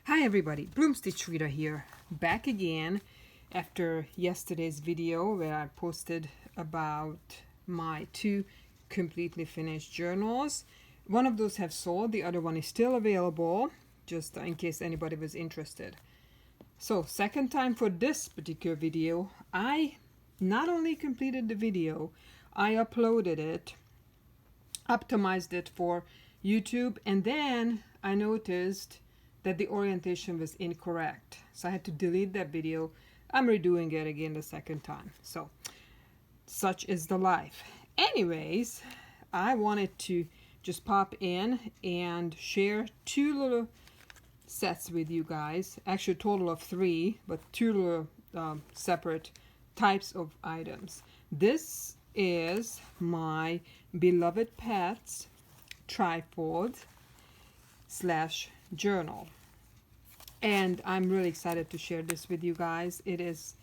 Hi everybody, Bloomstitch Reader here, back again after yesterday's video where I posted about my two completely finished journals. One of those have sold, the other one is still available, just in case anybody was interested. So, second time for this particular video. I not only completed the video, I uploaded it, optimized it for YouTube, and then I noticed that the orientation was incorrect, so I had to delete that video. I'm redoing it again the second time, so such is the life. Anyways, I wanted to just pop in and share two little sets with you guys, actually a total of three, but two little separate types of items. This is my beloved pets tripod slash journal, and I'm really excited to share this with you guys. It is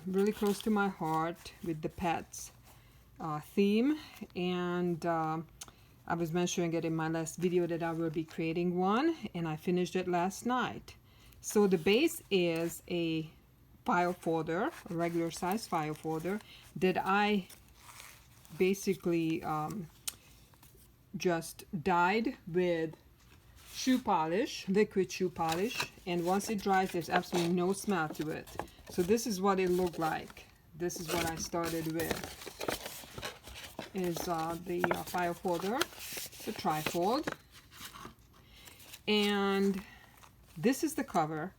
really close to my heart with the pets theme, and I was mentioning it in my last video that I will be creating one, and I finished it last night. So the base is a file folder, a regular size file folder that I basically just dyed with shoe polish, liquid shoe polish, and once it dries there's absolutely no smell to it. So this is what it looked like. This is what I started with, is the file folder, the tripod, and this is the cover.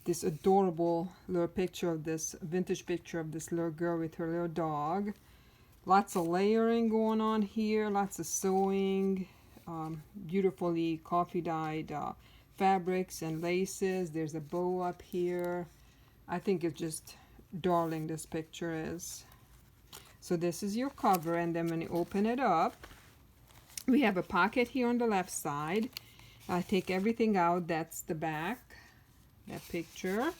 This adorable little picture of this vintage picture of this little girl with her little dog. Lots of layering going on here, lots of sewing, beautifully coffee dyed fabrics and laces. There's a bow up here. I think it's just darling, this picture is. So this is your cover, and then when you open it up, we have a pocket here on the left side. I take everything out. That's the back, that picture.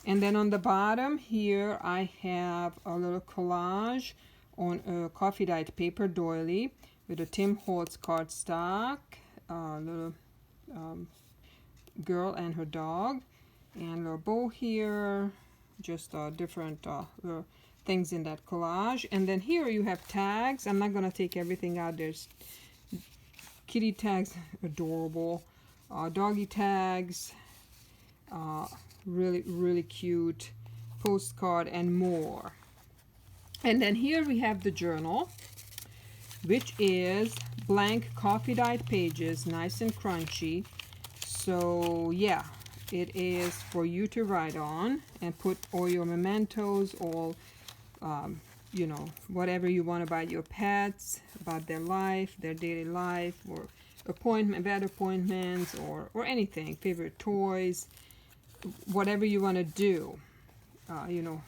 And then on the bottom here I have a little collage on a coffee dyed paper doily with a Tim Holtz cardstock, a little girl and her dog, and a little bow here, just different little things in that collage. And then here you have tags. I'm not going to take everything out. There's kitty tags, adorable, doggy tags, really cute postcard, and more. And then here we have the journal, which is blank coffee dyed pages, nice and crunchy. So yeah, it is for you to write on and put all your mementos, all you know, whatever you want about your pets, about their life, their daily life, or vet appointments, or anything, favorite toys, whatever you want to do, you know,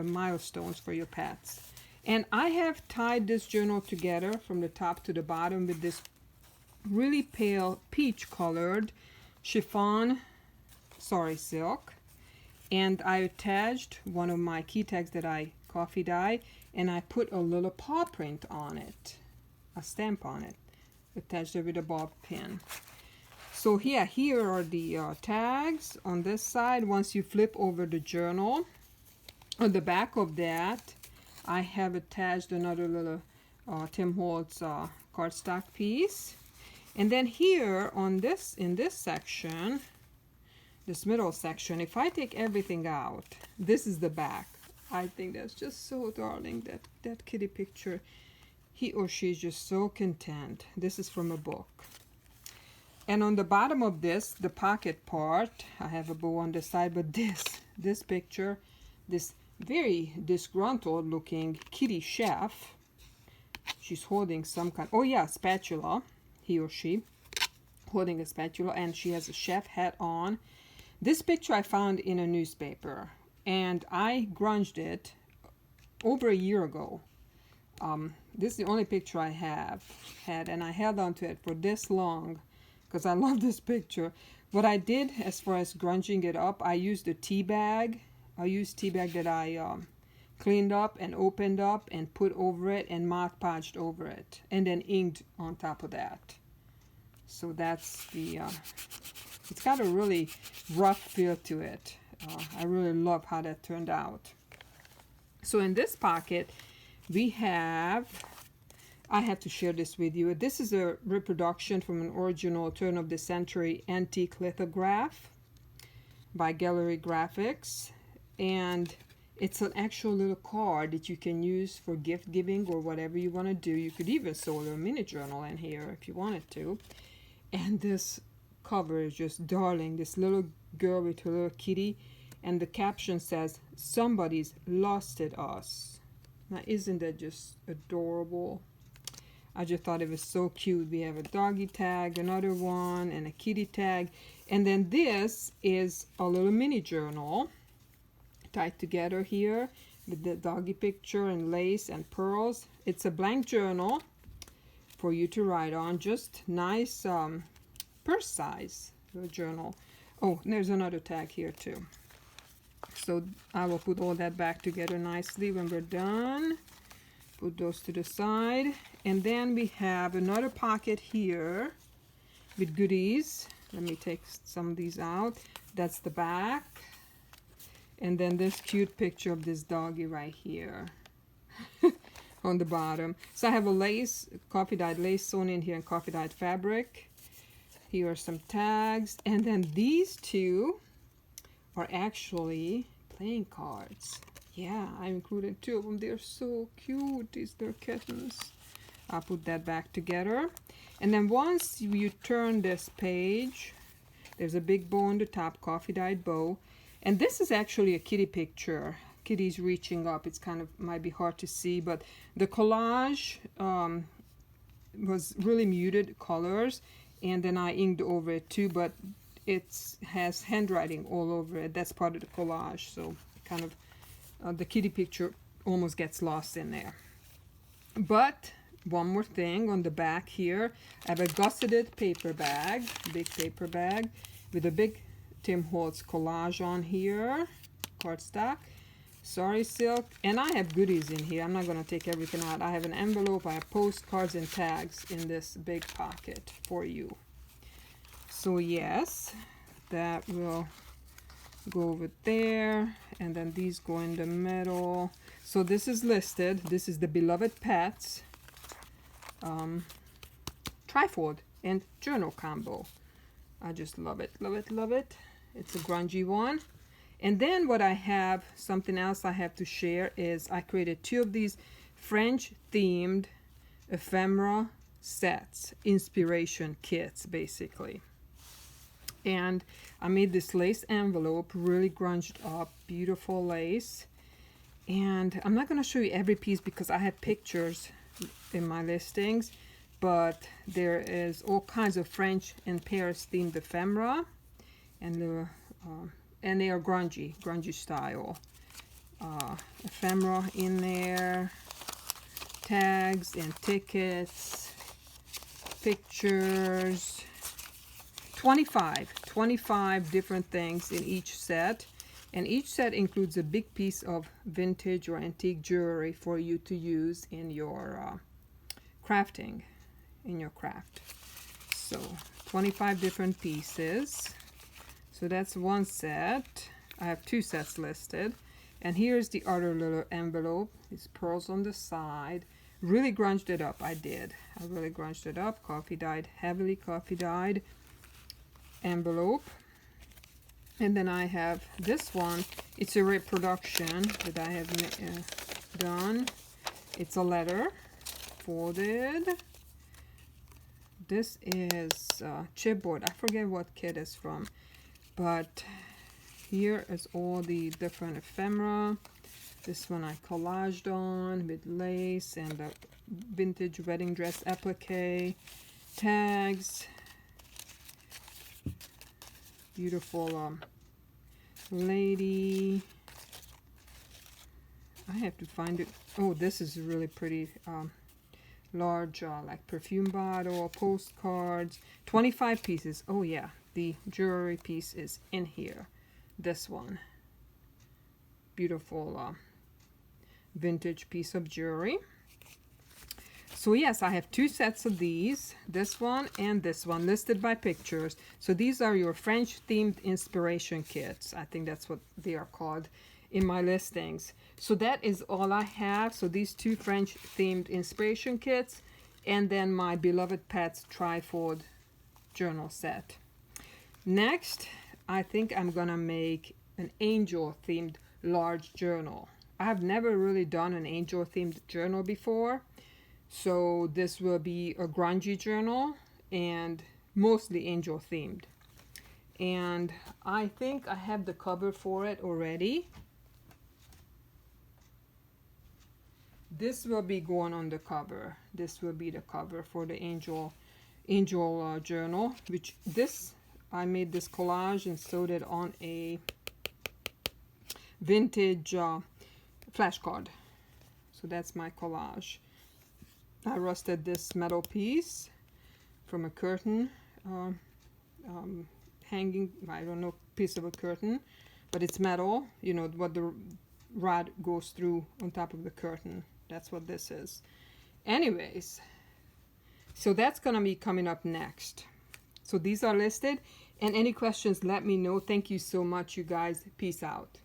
milestones for your pets. And I have tied this journal together from the top to the bottom with this really pale peach colored chiffon sari silk, and I attached one of my key tags that I coffee dye, and I put a little paw print on it, a stamp on it, attached it with a bob pin. So yeah, here are the tags on this side. Once you flip over the journal, on the back of that I have attached another little Tim Holtz cardstock piece. And then here on this, in this section, this middle section, if I take everything out, this is the back. I think that's just so darling, that kitty picture. He or she is just so content. This is from a book. And on the bottom of this, the pocket part, I have a bow on the side, but this picture, this very disgruntled looking kitty chef, she's holding some kind, oh yeah, spatula, he or she holding a spatula, and she has a chef hat on. This picture I found in a newspaper, and I grunged it over a year ago. This is the only picture I have had, and I held on to it for this long because I love this picture. What I did as far as grunging it up, I used a tea bag. I used tea bag that I cleaned up and opened up and put over it and Mod Podged over it, and then inked on top of that. So that's the It's got a really rough feel to it. I really love how that turned out. So in this pocket, we have, I have to share this with you. This is a reproduction from an original turn of the century antique lithograph by Gallery Graphics. And it's an actual little card that you can use for gift giving or whatever you want to do. You could even sew a mini journal in here if you wanted to. And this cover is just darling. This little girl with her little kitty. And the caption says, "Somebody's lost it us." Now, isn't that just adorable? I just thought it was so cute. We have a doggy tag, another one, and a kitty tag. And then this is a little mini journal tied together here with the doggy picture and lace and pearls. It's a blank journal for you to write on. Just nice purse size journal. Oh, there's another tag here too. So I will put all that back together nicely when we're done. Put those to the side. And then we have another pocket here with goodies. Let me take some of these out. That's the back. And then this cute picture of this doggy right here on the bottom. So I have a lace, coffee dyed lace sewn in here in coffee dyed fabric. Here are some tags. And then these two are actually playing cards. Yeah, I included two of them. They're so cute. These little kittens. I'll put that back together. And then once you turn this page, there's a big bow on the top, coffee dyed bow. And this is actually a kitty picture. Kitty's reaching up. It's kind of, might be hard to see, but the collage was really muted colors. And then I inked over it too, but it has handwriting all over it. That's part of the collage. So kind of the kitty picture almost gets lost in there. But one more thing on the back here, I have a gusseted paper bag, big paper bag with a big Tim Holtz collage on here, cardstock, sari silk, and I have goodies in here. I'm not going to take everything out. I have an envelope, I have postcards and tags in this big pocket for you. So yes, that will go over there, and then these go in the middle. So this is listed. This is the Beloved Pets trifold and journal combo. I just love it, love it, love it. It's a grungy one. And then what I have, something else I have to share is I created two of these French themed ephemera sets, inspiration kits basically. And I made this lace envelope, really grunged up, beautiful lace. And I'm not going to show you every piece because I have pictures in my listings, but there is all kinds of French and Paris themed ephemera, and they are grungy style. Ephemera in there, tags and tickets, pictures. 25 different things in each set, and each set includes a big piece of vintage or antique jewelry for you to use in your crafting, in your craft. So 25 different pieces. So that's one set. I have two sets listed, and here's the other little envelope. These pearls on the side. Really grunged it up. I really grunged it up. Coffee dyed, heavily coffee dyed envelope. And then I have this one. It's a reproduction that I have done. It's a letter folded. This is chipboard. I forget what kit it's from, but here is all the different ephemera. This one I collaged on with lace and a vintage wedding dress applique, tags, beautiful lady. I have to find it. Oh, this is really pretty. Large like perfume bottle, postcards, 25 pieces. Oh yeah, the jewelry piece is in here. This one, beautiful vintage piece of jewelry. So yes, I have two sets of these, this one and this one, listed by pictures. So these are your French themed inspiration kits. I think that's what they are called in my listings. So that is all I have. So these two French themed inspiration kits, and then my Beloved Pets trifold journal set. Next, I think I'm gonna make an angel themed large journal. I have never really done an angel themed journal before. So this will be a grungy journal and mostly angel themed. And I think I have the cover for it already. This will be going on the cover. This will be the cover for the angel journal, which this, I made this collage and sewed it on a vintage flashcard. So that's my collage. I rusted this metal piece from a curtain hanging, I don't know, piece of a curtain, but it's metal, you know, what the rod goes through on top of the curtain. That's what this is. Anyways, so that's gonna be coming up next. So these are listed, and any questions, let me know. Thank you so much, you guys. Peace out.